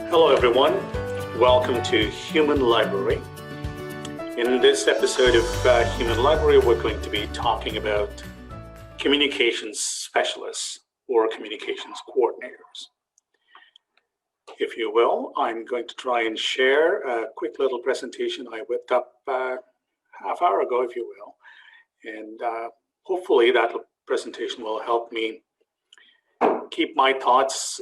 Hello everyone, welcome to Human Library. In this episode of Human Library, we're going to be talking about communications specialists or communications coordinators. If you will, I'm going to try and share a quick little presentation I whipped up half hour ago, if you will. And hopefully that presentation will help me keep my thoughts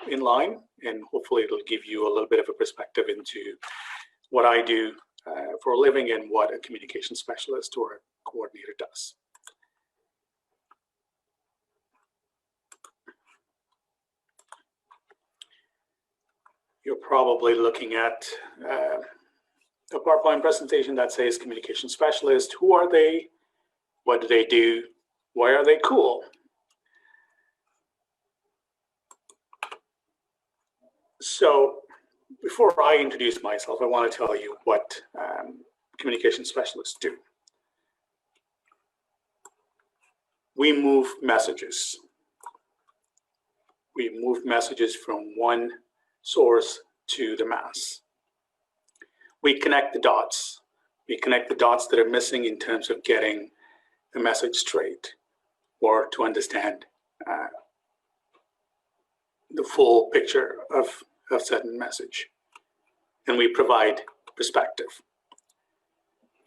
in line, and hopefully it'll give you a little bit of a perspective into what I do for a living and what a communication specialist or a coordinator does. You're probably looking at a PowerPoint presentation that says communication specialist. Who are they? What do they do? Why are they cool? So before I introduce myself, I want to tell you what communication specialists do. We move messages. We move messages from one source to the mass. We connect the dots. We connect the dots that are missing in terms of getting the message straight or to understand the full picture of a certain message. And we provide perspective.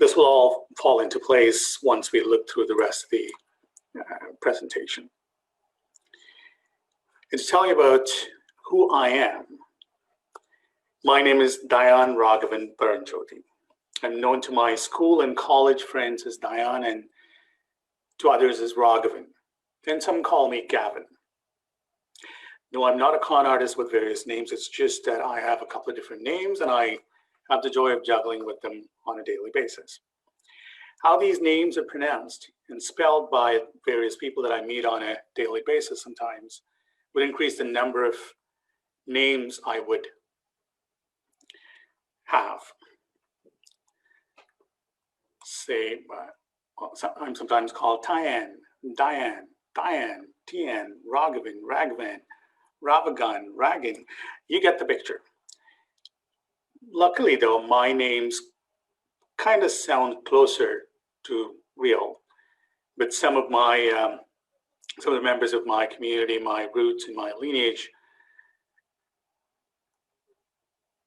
This will all fall into place once we look through the rest of the presentation. And to tell you about who I am, my name is Ragavan Paranchothy. I'm known to my school and college friends as Dayan and to others as Ragavan. And some call me Gavin. No, I'm not a con artist with various names. It's just that I have a couple of different names and I have the joy of juggling with them on a daily basis. How these names are pronounced and spelled by various people that I meet on a daily basis sometimes would increase the number of names I would have. Say, I'm sometimes called Tyan, Diane, Tian, Ragavan, Ravagan, Ragan. You get the picture. Luckily, though, my names kind of sound closer to real, but some of the members of my community, my roots and my lineage,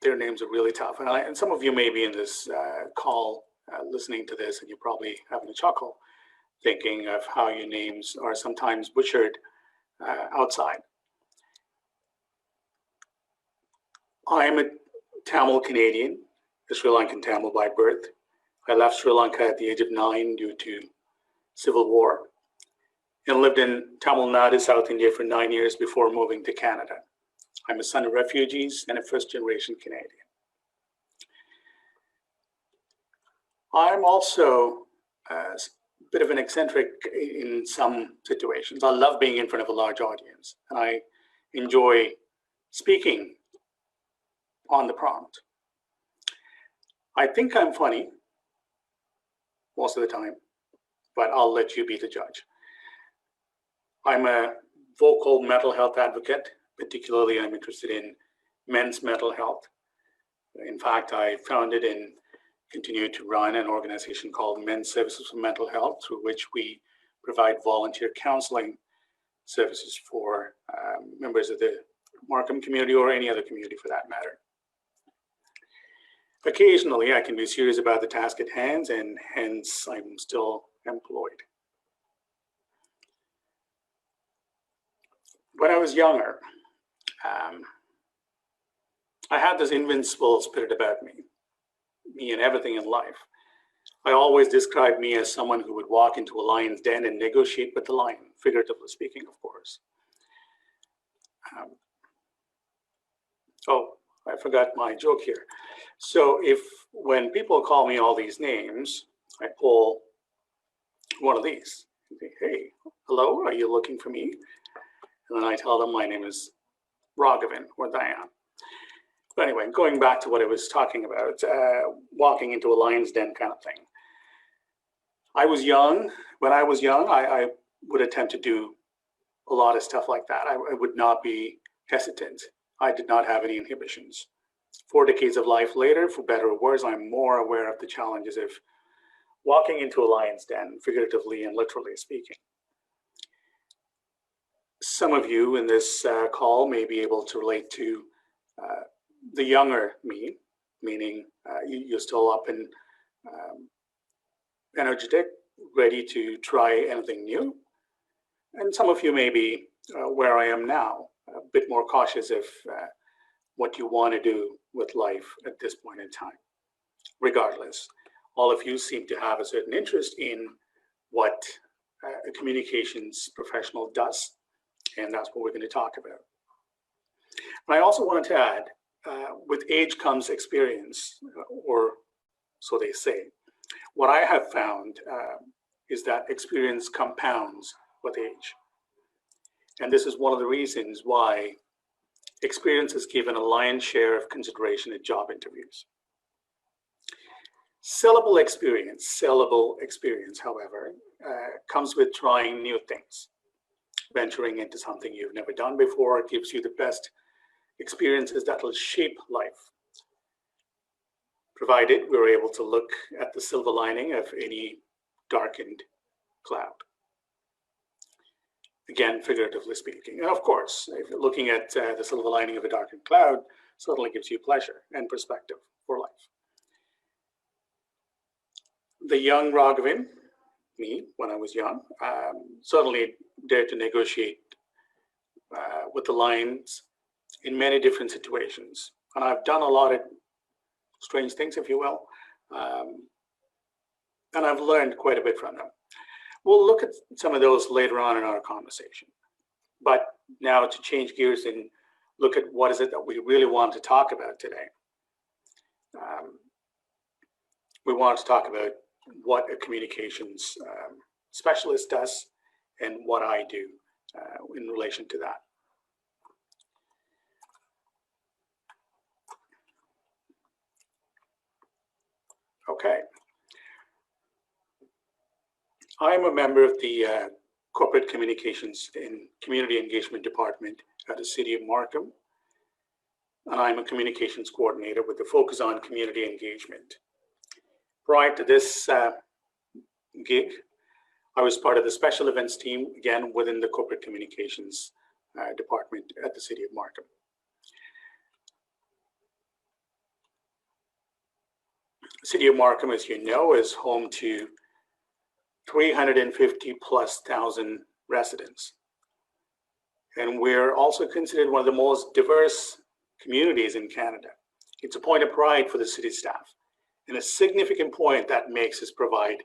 their names are really tough. And some of you may be in this call listening to this, and you're probably having a chuckle, thinking of how your names are sometimes butchered outside. I am a Tamil Canadian, a Sri Lankan Tamil by birth. I left Sri Lanka at the age of 9 due to civil war and lived in Tamil Nadu, South India for 9 years before moving to Canada. I'm a son of refugees and a first-generation Canadian. I'm also a bit of an eccentric in some situations. I love being in front of a large audience, and I enjoy speaking on the prompt. I think I'm funny most of the time, but I'll let you be the judge. I'm a vocal mental health advocate. Particularly, I'm interested in men's mental health. In fact, I founded and continue to run an organization called Men's Services for Mental Health, through which we provide volunteer counseling services for members of the Markham community or any other community for that matter. Occasionally, I can be serious about the task at hand, and hence I'm still employed. When I was younger, I had this invincible spirit about me and everything in life. I always described me as someone who would walk into a lion's den and negotiate with the lion, figuratively speaking, of course. Oh, I forgot my joke here. So when people call me all these names, I pull one of these. Hey, hello, are you looking for me? And then I tell them my name is Ragavan or Diane. But anyway, going back to what I was talking about, walking into a lion's den kind of thing. I was young. When I was young, I would attempt to do a lot of stuff like that. I would not be hesitant I did not have any inhibitions. 4 decades of life later, for better or worse, I'm more aware of the challenges of walking into a lion's den, figuratively and literally speaking. Some of you in this call may be able to relate to the younger me, meaning you're still up and energetic, ready to try anything new. And some of you may be where I am now, a bit more cautious of what you want to do with life at this point in time. Regardless, all of you seem to have a certain interest in what a communications professional does, and that's what we're going to talk about. But I also wanted to add, with age comes experience, or so they say. What I have found is that experience compounds with age. And this is one of the reasons why experience is given a lion's share of consideration at job interviews. Sellable experience, however, comes with trying new things. Venturing into something you've never done before gives you the best experiences that will shape life, provided we're able to look at the silver lining of any darkened cloud. Again, figuratively speaking. And of course, if you're looking at the silver lining of a darkened cloud, certainly gives you pleasure and perspective for life. The young Ragavan, me, when I was young, certainly dared to negotiate with the lions in many different situations. And I've done a lot of strange things, if you will, and I've learned quite a bit from them. We'll look at some of those later on in our conversation. But now to change gears and look at what is it that we really want to talk about today. We want to talk about what a communications specialist does and what I do in relation to that. Okay. I'm a member of the Corporate Communications and Community Engagement Department at the City of Markham, and I'm a communications coordinator with a focus on community engagement. Prior to this gig, I was part of the special events team, again, within the Corporate Communications Department at the City of Markham. The City of Markham, as you know, is home to 350,000+ residents. And we're also considered one of the most diverse communities in Canada. It's a point of pride for the city staff, and a significant point that makes us provide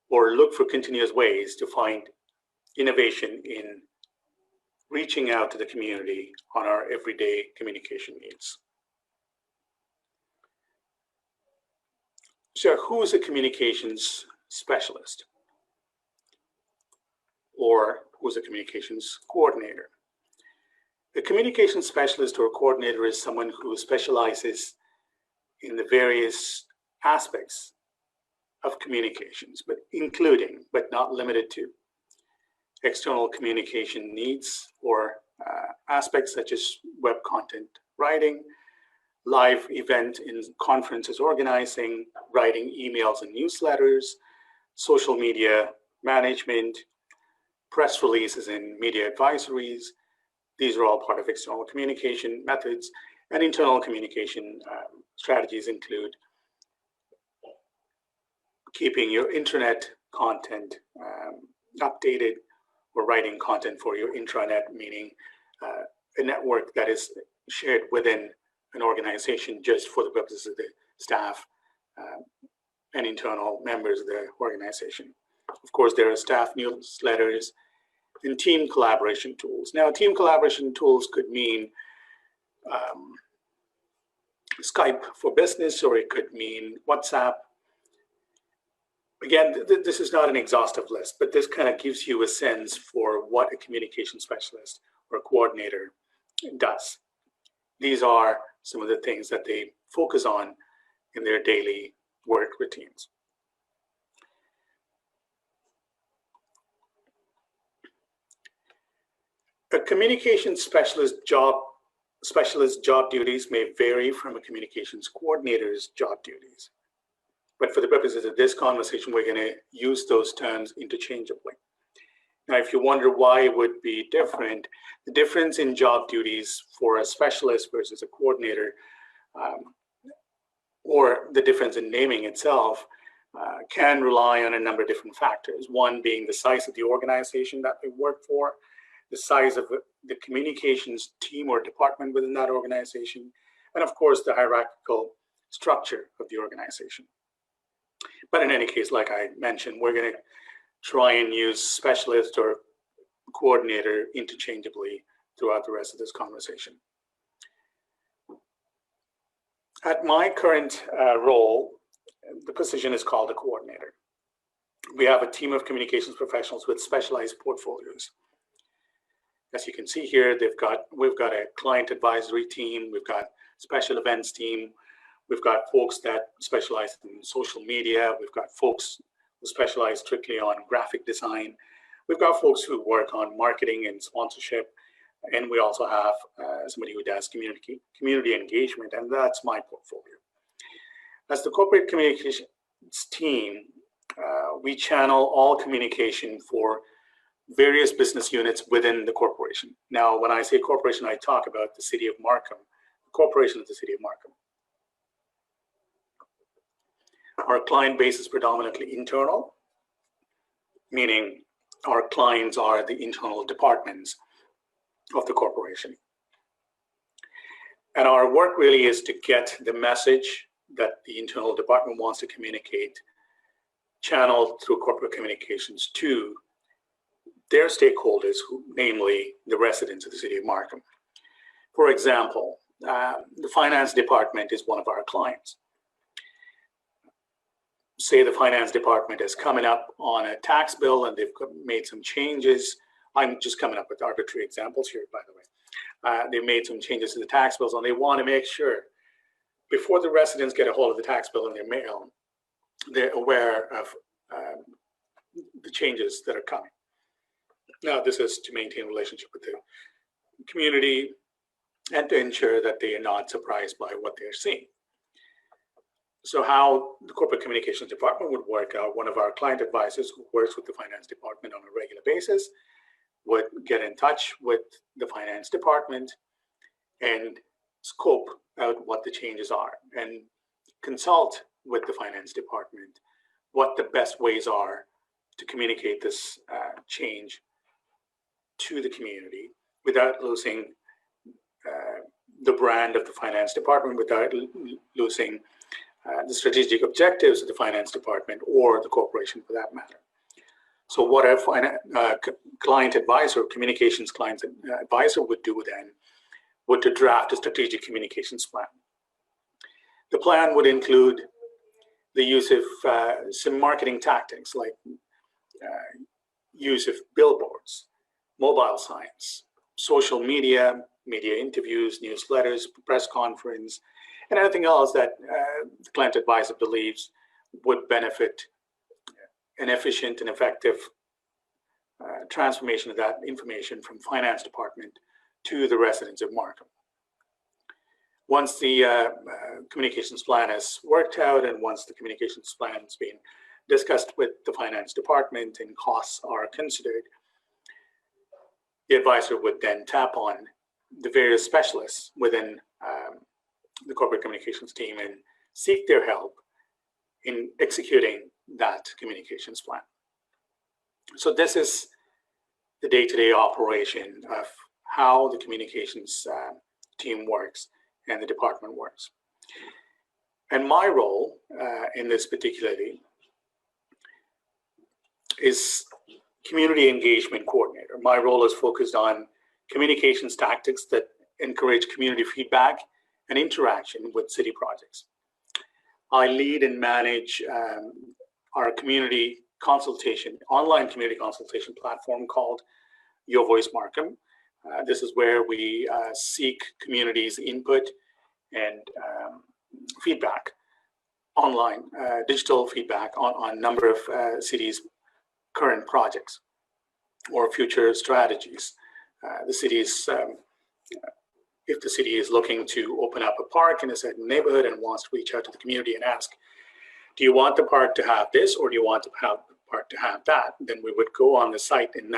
or look for continuous ways to find innovation in reaching out to the community on our everyday communication needs. So who's a communications specialist? Or who's a communications coordinator? A communications specialist or coordinator is someone who specializes in the various aspects of communications, but including, but not limited to, external communication needs or aspects such as web content writing, live event in conferences organizing, writing emails and newsletters, social media management, press releases and media advisories. These are all part of external communication methods, and internal communication strategies include keeping your internet content updated, or writing content for your intranet, meaning a network that is shared within an organization just for the purposes of the staff and internal members of the organization. Of course, there are staff newsletters and team collaboration tools. Now, team collaboration tools could mean Skype for business, or it could mean WhatsApp. Again, this is not an exhaustive list, but this kind of gives you a sense for what a communication specialist or a coordinator does. These are some of the things that they focus on in their daily work routines. A communication specialist job specialist job duties may vary from a communications coordinator's job duties. But for the purposes of this conversation, we're going to use those terms interchangeably. Now, if you wonder why it would be different, the difference in job duties for a specialist versus a coordinator, or the difference in naming itself, can rely on a number of different factors. One being the size of the organization that they work for, the size of the communications team or department within that organization, and of course, the hierarchical structure of the organization. But in any case, like I mentioned, we're going to try and use specialist or coordinator interchangeably throughout the rest of this conversation. At my current role, the position is called a coordinator. We have a team of communications professionals with specialized portfolios. As you can see here, we've got a client advisory team, we've got special events team, we've got folks that specialize in social media, we've got folks who specialize strictly on graphic design, we've got folks who work on marketing and sponsorship, and we also have somebody who does community engagement, and that's my portfolio. As the corporate communications team, we channel all communication for various business units within the corporation. Now, when I say corporation, I talk about the city of Markham, the corporation of the city of Markham. Our client base is predominantly internal, meaning our clients are the internal departments of the corporation. And our work really is to get the message that the internal department wants to communicate channeled through corporate communications to their stakeholders, namely the residents of the city of Markham. For example, the finance department is one of our clients. Say the finance department is coming up on a tax bill and they've made some changes. I'm just coming up with arbitrary examples here, by the way. They've made some changes to the tax bills and they want to make sure before the residents get a hold of the tax bill in their mail, they're aware of the changes that are coming. Now, this is to maintain a relationship with the community and to ensure that they are not surprised by what they're seeing. So how the corporate communications department would work out, one of our client advisors who works with the finance department on a regular basis would get in touch with the finance department and scope out what the changes are and consult with the finance department what the best ways are to communicate this change to the community without losing the brand of the finance department, without losing the strategic objectives of the finance department or the corporation for that matter. So what a client advisor, communications client advisor would do then would to draft a strategic communications plan. The plan would include the use of some marketing tactics like use of billboards, mobile signs, social media, media interviews, newsletters, press conference, and anything else that the client advisor believes would benefit an efficient and effective transformation of that information from finance department to the residents of Markham. Once the communications plan is worked out and once the communications plan has been discussed with the finance department and costs are considered, the advisor would then tap on the various specialists within the corporate communications team and seek their help in executing that communications plan. So this is the day-to-day operation of how the communications team works and the department works. And my role in this particularly is community engagement coordinator. My role is focused on communications tactics that encourage community feedback and interaction with city projects. I lead and manage our community consultation, online community consultation platform called Your Voice Markham. This is where we seek communities' input and feedback online, digital feedback on a number of cities' current projects or future strategies. The city's if the city is looking to open up a park in a certain neighborhood and wants to reach out to the community and ask, do you want the park to have this, or do you want the park to have that? Then we would go on the site and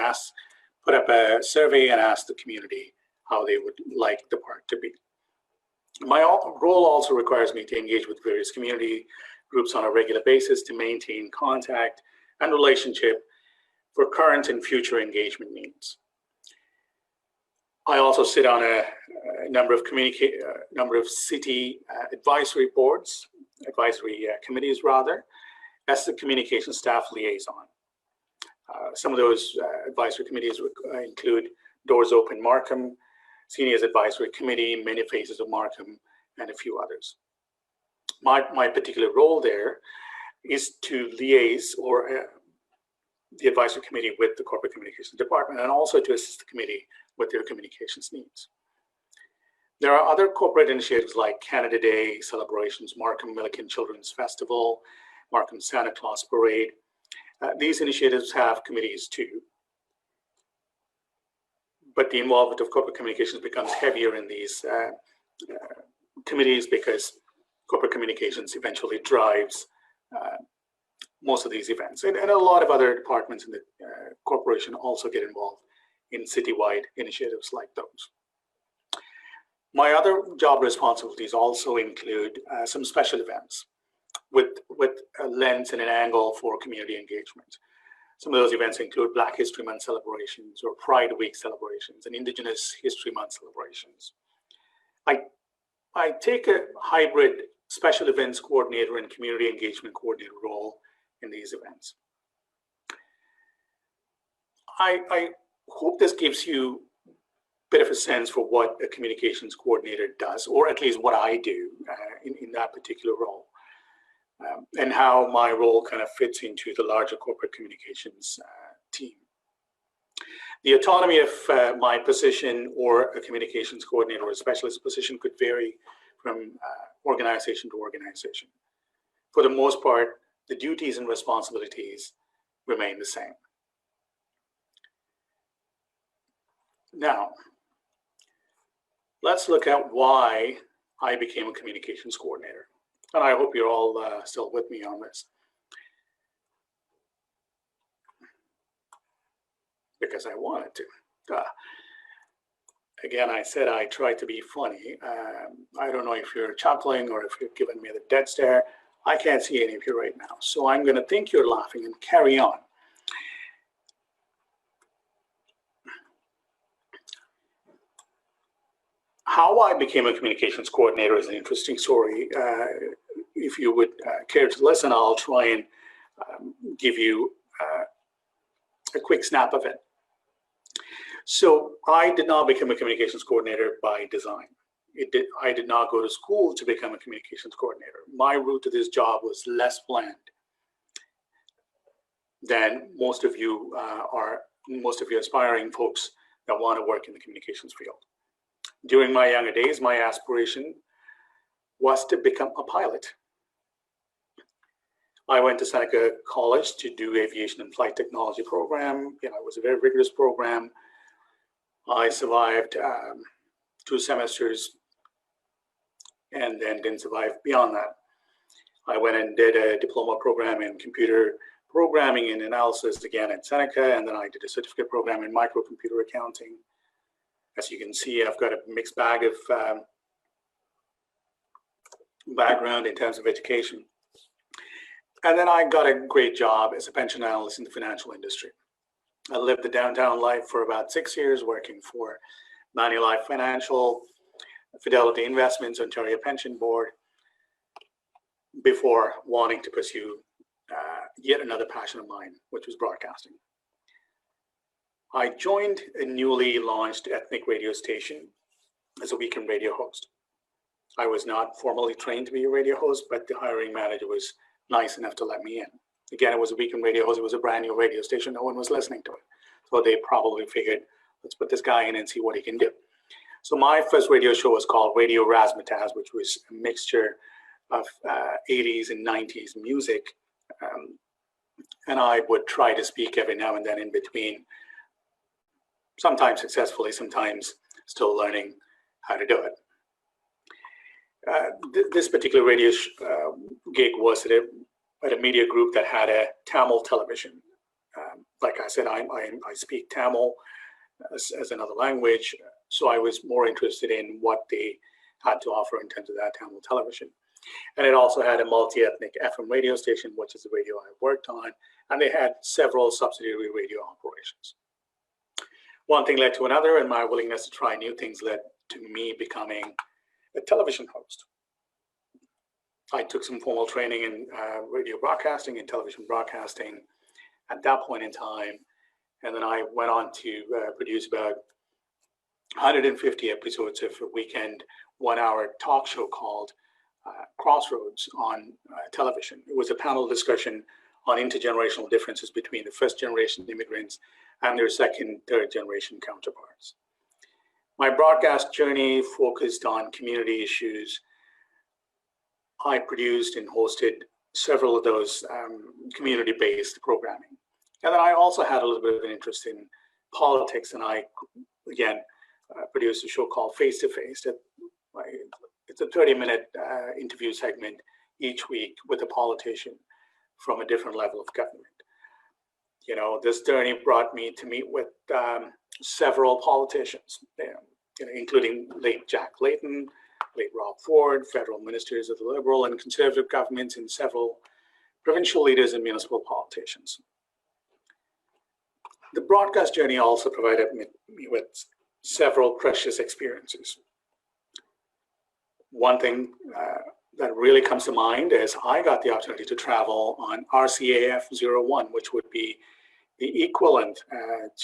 put up a survey and ask the community how they would like the park to be. My role also requires me to engage with various community groups on a regular basis to maintain contact and relationship for current and future engagement needs. I also sit on a number of city advisory boards, committees rather, as the communication staff liaison. Some of those advisory committees include Doors Open Markham, Seniors Advisory Committee, Many Faces of Markham, and a few others. My particular role there is to liaise the advisory committee with the corporate communications department, and also to assist the committee with their communications needs. There are other corporate initiatives like Canada Day celebrations, Markham Milliken Children's Festival, Markham Santa Claus Parade. These initiatives have committees too, but the involvement of corporate communications becomes heavier in these committees because corporate communications eventually drives most of these events. And a lot of other departments in the corporation also get involved in citywide initiatives like those. My other job responsibilities also include some special events with a lens and an angle for community engagement. Some of those events include Black History Month celebrations or Pride Week celebrations and Indigenous History Month celebrations. I take a hybrid special events coordinator and community engagement coordinator role in these events. I hope this gives you a bit of a sense for what a communications coordinator does, or at least what I do in that particular role, and how my role kind of fits into the larger corporate communications team. The autonomy of my position or a communications coordinator or a specialist position could vary from organization to organization. For the most part, the duties and responsibilities remain the same. Now, let's look at why I became a communications coordinator. And I hope you're all still with me on this, because I wanted to. Again, I said I tried to be funny. I don't know if you're chuckling or if you're giving me the dead stare. I can't see any of you right now. So I'm going to think you're laughing and carry on. How I became a communications coordinator is an interesting story. If you would care to listen, I'll try and give you a quick snap of it. So I did not become a communications coordinator by design. I did not go to school to become a communications coordinator. My route to this job was less planned than most of you aspiring folks that want to work in the communications field. During my younger days, my aspiration was to become a pilot. I went to Seneca College to do aviation and flight technology program. It was a very rigorous program. I survived 2 semesters and then didn't survive beyond that. I went and did a diploma program in computer programming and analysis again at Seneca, and then I did a certificate program in microcomputer accounting. As you can see, I've got a mixed bag of background in terms of education. And then I got a great job as a pension analyst in the financial industry. I lived the downtown life for about 6 years, working for Manulife Financial, Fidelity Investments, Ontario Pension Board, before wanting to pursue yet another passion of mine, which was broadcasting. I joined a newly launched ethnic radio station as a weekend radio host. I was not formally trained to be a radio host, but the hiring manager was nice enough to let me in. Again, it was a weekend radio host. It was a brand new radio station. No one was listening to it. So they probably figured, let's put this guy in and see what he can do. So my first radio show was called Radio Razzmatazz, which was a mixture of 80s and 90s music. And I would try to speak every now and then in between, sometimes successfully, sometimes still learning how to do it. This particular radio gig was at a media group that had a Tamil television. Like I said, I speak Tamil as another language, so I was more interested in what they had to offer in terms of that Tamil television. And it also had a multi-ethnic FM radio station, which is the radio I worked on, and they had several subsidiary radio operations. One thing led to another, and my willingness to try new things led to me becoming a television host. I took some formal training in radio broadcasting and television broadcasting at that point in time, and then I went on to produce about 150 episodes of a weekend 1-hour talk show called Crossroads on television. It was a panel discussion on intergenerational differences between the first generation immigrants and their second, third generation counterparts. My broadcast journey focused on community issues. I produced and hosted several of those community-based programming. And then I also had a little bit of an interest in politics, and I, again, produced a show called Face to Face. It's a 30-minute interview segment each week with a politician from a different level of government. You know, this journey brought me to meet with several politicians, including late Jack Layton, late Rob Ford, federal ministers of the Liberal and Conservative governments, and several provincial leaders and municipal politicians. The broadcast journey also provided me with several precious experiences. One thing that really comes to mind is I got the opportunity to travel on RCAF 01, which would be the equivalent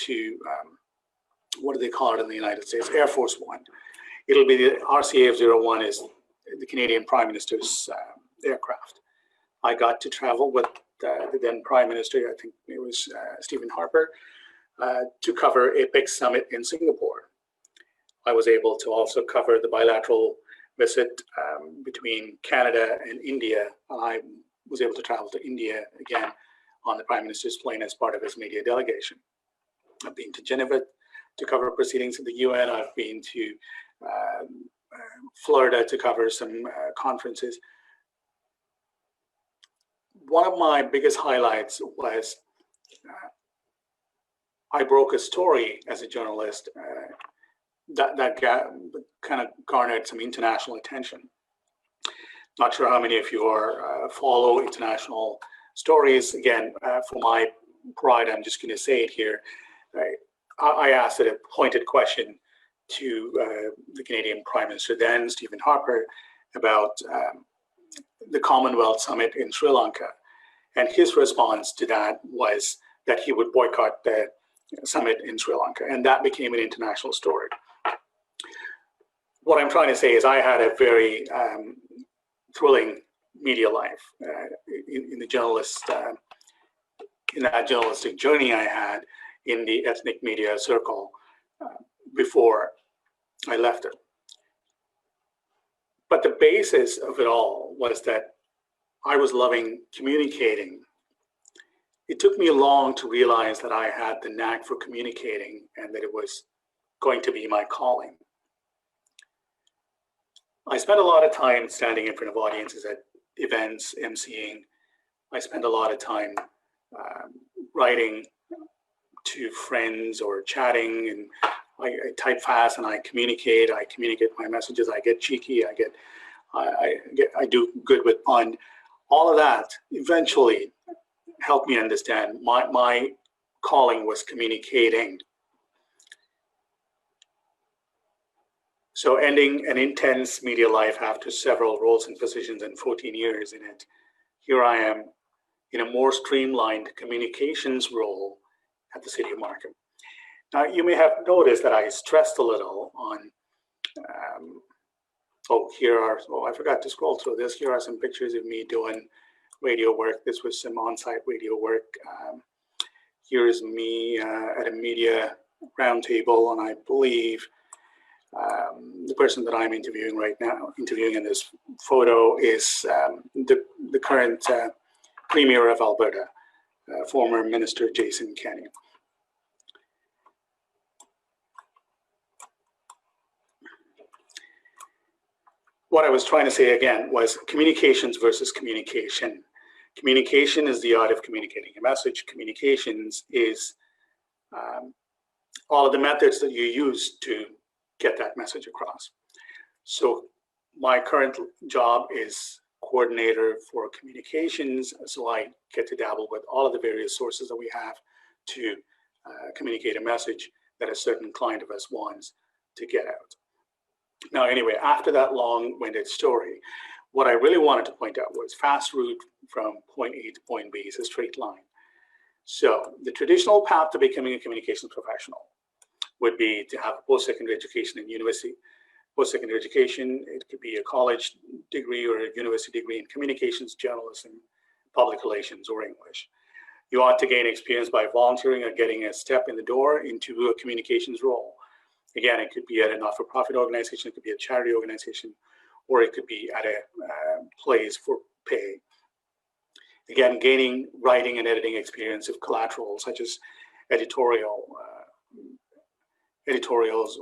to, what do they call it in the United States? Air Force One. It'll be the RCAF 01 is the Canadian Prime Minister's aircraft. I got to travel with the then Prime Minister, I think it was Stephen Harper, to cover APEC Summit in Singapore. I was able to also cover the bilateral visit between Canada and India. I was able to travel to India again on the Prime Minister's plane as part of his media delegation. I've been to Geneva to cover proceedings in the UN. I've been to Florida to cover some conferences. One of my biggest highlights was I broke a story as a journalist that kind of garnered some international attention. Not sure how many of you follow international stories. Again, for my pride, I'm just going to say it here. I asked a pointed question to the Canadian Prime Minister then, Stephen Harper, about the Commonwealth Summit in Sri Lanka. And his response to that was that he would boycott the summit in Sri Lanka. And that became an international story. What I'm trying to say is I had a very thrilling media life in that journalistic journey I had in the ethnic media circle before I left it. But the basis of it all was that I was loving communicating. It took me long to realize that I had the knack for communicating and that it was going to be my calling. I spent a lot of time standing in front of audiences at events, emceeing. I spent a lot of time writing to friends or chatting, and I type fast and I communicate my messages, I get cheeky, I do good with pun. All of that eventually helped me understand my calling was communicating. So ending an intense media life after several roles and positions and 14 years in it, here I am in a more streamlined communications role at the City of Markham. Now, you may have noticed that I stressed a little on, I forgot to scroll through this. Here are some pictures of me doing radio work. This was some on-site radio work. Here's me at a media roundtable, and I believe the person that I'm interviewing right now, in this photo, is the current Premier of Alberta, former Minister Jason Kenney. what I was trying to say again was communications versus communication. Communication is the art of communicating a message. Communications is all of the methods that you use to get that message across. So my current job is coordinator for communications. So I get to dabble with all of the various sources that we have to communicate a message that a certain client of us wants to get out. Now, anyway, after that long-winded story, what I really wanted to point out was fast route from point A to point B is a straight line. So the traditional path to becoming a communications professional would be to have post-secondary education in university. Post-secondary education, it could be a college degree or a university degree in communications, journalism, public relations, or English. You ought to gain experience by volunteering or getting a step in the door into a communications role. Again, it could be at a not-for-profit organization, it could be a charity organization, or it could be at a place for pay. Again, gaining writing and editing experience of collateral, such as editorials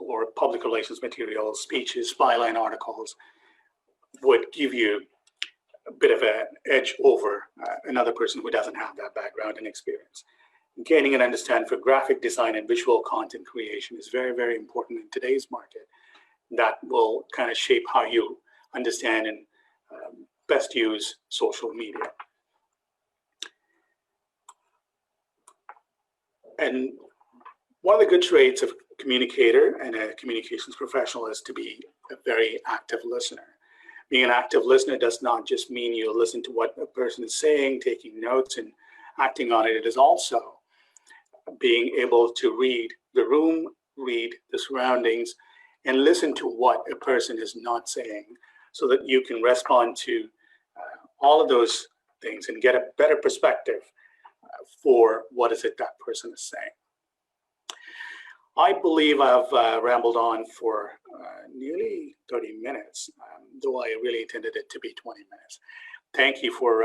or public relations materials, speeches, byline articles, would give you a bit of an edge over another person who doesn't have that background and experience. Gaining an understanding for graphic design and visual content creation is very, very important in today's market. That will kind of shape how you understand and best use social media. And one of the good traits of a communicator and a communications professional is to be a very active listener. Being an active listener does not just mean you listen to what a person is saying, taking notes and acting on it. It is also being able to read the room, read the surroundings, and listen to what a person is not saying so that you can respond to all of those things and get a better perspective for what is it that person is saying. I believe I've rambled on for nearly 30 minutes, though I really intended it to be 20 minutes. Thank you for